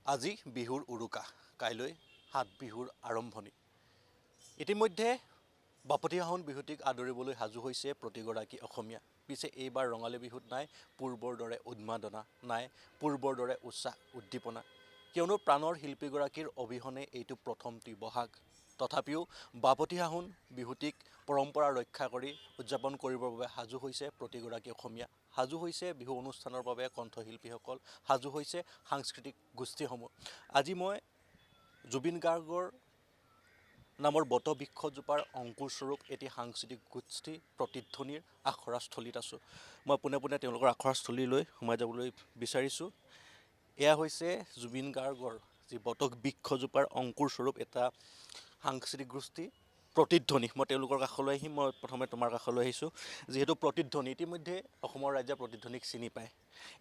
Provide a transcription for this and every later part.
আজি বিহুৰ উৰুকা, কাইলৈ সাত বিহুৰ আৰম্ভণি। ইতিমধ্যে বাপতিসাহোন বিহুটিক আদৰিবলৈ সাজু হৈছে প্ৰতিগৰাকী অসমীয়া। পিছে এইবাৰ ৰঙালী বিহুত নাই পূৰ্বৰ দৰে উন্মাদনা, নাই পূৰ্বৰ দৰে উৎসাহ উদ্দীপনা। কিয়নো প্ৰাণৰ শিল্পীগৰাকীৰ অবিহনে এইটো প্ৰথমটি বহাগ। তথাপিও বাপতিসাহোন বিহুটিক পৰম্পৰা ৰক্ষা কৰি উদযাপন কৰিবৰ বাবে সাজু হৈছে প্ৰতিগৰাকী অসমীয়া। সাজু হৈছে বিহু অনুষ্ঠানৰ বাবে কণ্ঠশিল্পীসকল, সাজু হৈছে সাংস্কৃতিক গোষ্ঠীসমূহ। আজি মই জুবিন গাৰ্গৰ নামৰ বটবৃক্ষজোপাৰ অংকুৰস্বৰূপ এটি সাংস্কৃতিক গোষ্ঠী প্ৰতিধ্বনিৰ আখৰাস্থলীত আছোঁ। মই পোনে পোনে তেওঁলোকৰ আখৰাস্থলীলৈ সোমাই যাবলৈ বিচাৰিছোঁ। এয়া হৈছে জুবিন গাৰ্গৰ যি বটবৃক্ষজোপাৰ অংকুৰস্বৰূপ এটা সাংস্কৃতিক গোষ্ঠী প্ৰতিধ্বনি। মই তেওঁলোকৰ কাষলৈ আহিম। মই প্ৰথমে তোমাৰ কাষলৈ আহিছোঁ। যিহেতু প্ৰতিধ্বনি ইতিমধ্যে অসমৰ ৰাইজে প্ৰতিধ্বনিক চিনি পায়।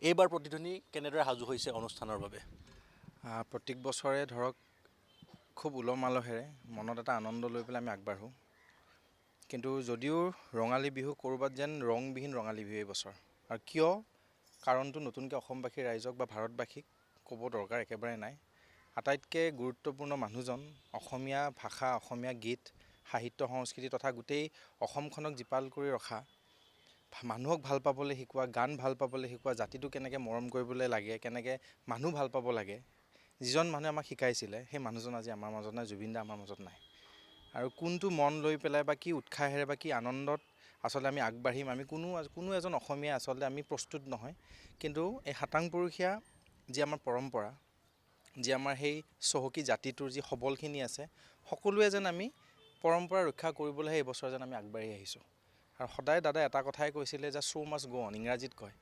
এইবাৰ প্ৰতিধ্বনি কেনেদৰে সাজু হৈছে অনুষ্ঠানৰ বাবে? প্ৰত্যেক বছৰে ধৰক খুব উলহ মালহেৰে মনত এটা আনন্দ লৈ পেলাই আমি আগবাঢ়োঁ। কিন্তু যদিও ৰঙালী বিহু ক'ৰবাত যেন ৰংবিহীন ৰঙালী বিহু এই বছৰ। আৰু কিয় কাৰণটো নতুনকৈ অসমবাসী ৰাইজক বা ভাৰতবাসীক ক'ব দৰকাৰ একেবাৰে নাই। আটাইতকৈ গুৰুত্বপূৰ্ণ মানুহজন, অসমীয়া ভাষা, অসমীয়া গীত, সাহিত্য সংস্কৃতি তথা গোটেই অসমখনক জীপাল কৰি ৰখা, মানুহক ভাল পাবলৈ শিকোৱা, গান ভাল পাবলৈ শিকোৱা, জাতিটো কেনেকৈ মৰম কৰিবলৈ লাগে, কেনেকৈ মানুহ ভাল পাব লাগে, যিজন মানুহে আমাক শিকাইছিলে সেই মানুহজন আজি আমাৰ মাজত নাই। জুবিন দা আমাৰ মাজত নাই। আৰু কোনটো মন লৈ পেলাই বা কি উৎসাহেৰে বা কি আনন্দত আচলতে আমি আগবাঢ়িম, আমি কোনো এজন অসমীয়া আচলতে আমি প্ৰস্তুত নহয়। কিন্তু এই সাতাংপুৰুষীয়া যি আমাৰ পৰম্পৰা, যি আমাৰ সেই চহকী জাতিটোৰ যি সবলখিনি আছে, সকলোৱে যেন আমি পৰম্পৰা ৰক্ষা কৰিবলৈহে এইবছৰ যেন আমি আগবাঢ়ি আহিছোঁ। আৰু সদায় দাদাই এটা কথাই কৈছিলে যে শ্ব' মাষ্ট গ' অন, ইংৰাজীত কয়।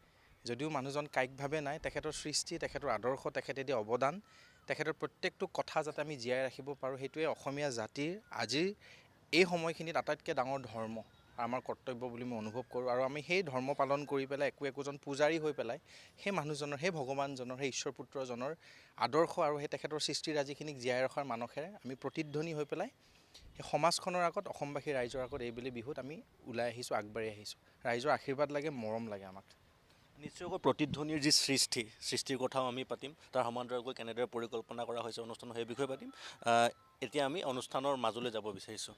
যদিও মানুহজন কায়িকভাৱে নাই, তেখেতৰ সৃষ্টি, তেখেতৰ আদৰ্শ, তেখেতে দিয়া অৱদান, তেখেতৰ প্ৰত্যেকটো কথা যাতে আমি জীয়াই ৰাখিব পাৰোঁ, সেইটোৱে অসমীয়া জাতিৰ আজিৰ এই সময়খিনিত আটাইতকৈ ডাঙৰ ধৰ্ম, আমাৰ কৰ্তব্য বুলি মই অনুভৱ কৰোঁ। আৰু আমি সেই ধৰ্ম পালন কৰি পেলাই একোজন পূজাৰী হৈ পেলাই সেই মানুহজনৰ, সেই ভগৱানজনৰ, সেই ঈশ্বৰ পুত্ৰজনৰ আদৰ্শ আৰু সেই তেখেতৰ সৃষ্টিৰাজিখিনিক জীয়াই ৰখাৰ মানসেৰে আমি প্ৰতিধ্বনি হৈ পেলাই সেই সমাজখনৰ আগত, অসমবাসী ৰাইজৰ আগত এইবেলি বিহুত আমি ওলাই আহিছোঁ, আগবাঢ়ি আহিছোঁ। ৰাইজৰ আশীৰ্বাদ লাগে, মৰম লাগে আমাক। নিশ্চয়কৈ প্ৰতিধ্বনিৰ যি সৃষ্টিৰ কথাও আমি পাতিম। তাৰ সমান্তৰালকৈ কেনেদৰে পৰিকল্পনা কৰা হৈছে অনুষ্ঠানৰ সেই বিষয়ে পাতিম। এতিয়া আমি অনুষ্ঠানৰ মাজলৈ যাব বিচাৰিছোঁ।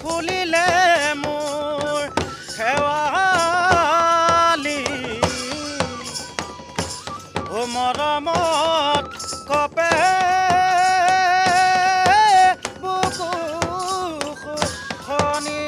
ফুলিলে মোৰ শেৱালি ও মৰমত কপে বুকু খনি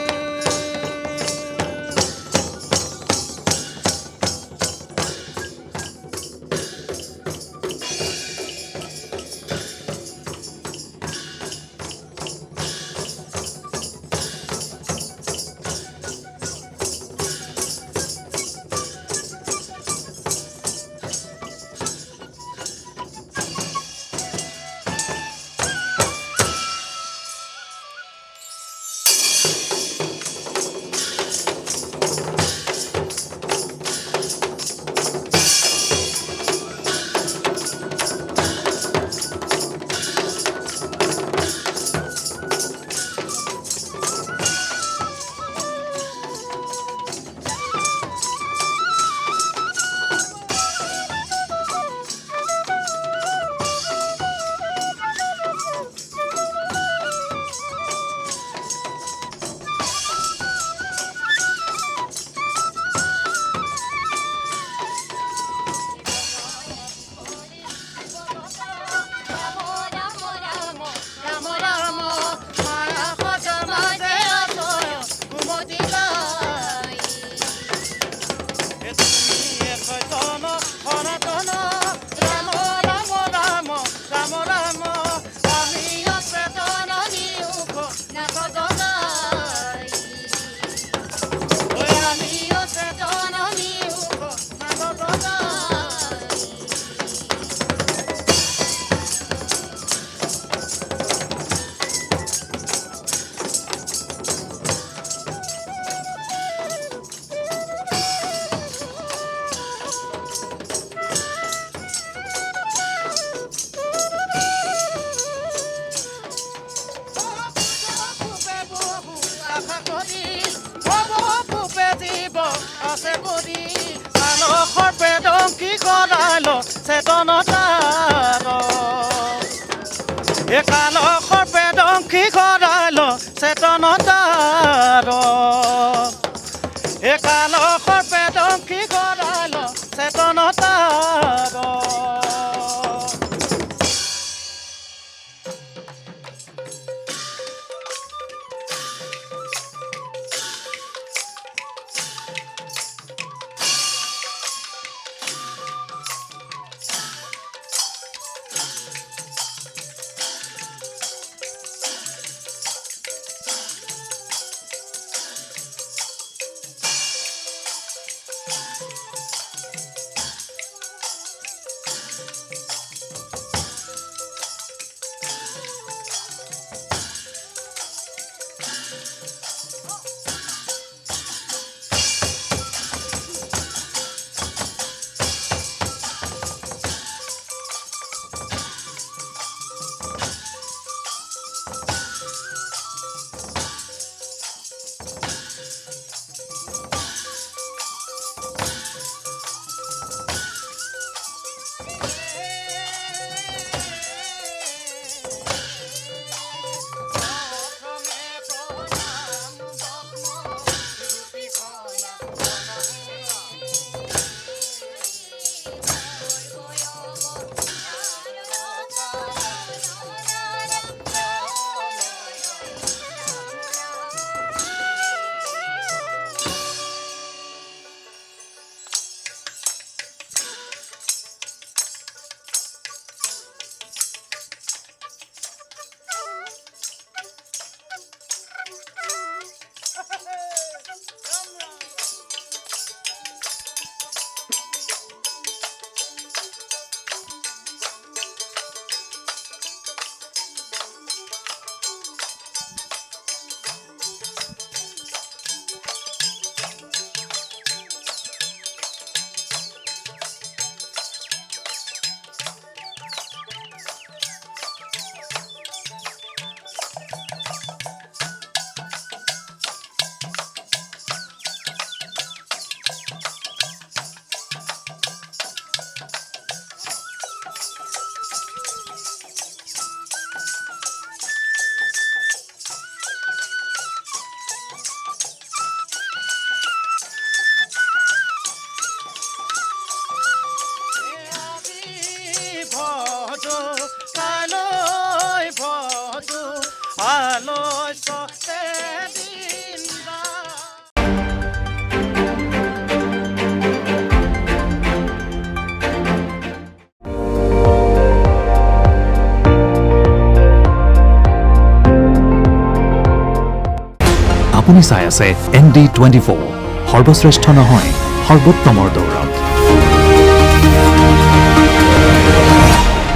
কালখৰ পেদংকি কৰাল চেতনতাৰ কালখৰ পেদংকি কৰাল চেতনতাৰ আপুনি চাই আছে ND24 সৰ্বশ্ৰেষ্ঠ নহয় সৰ্বোত্তমৰ দৌৰত।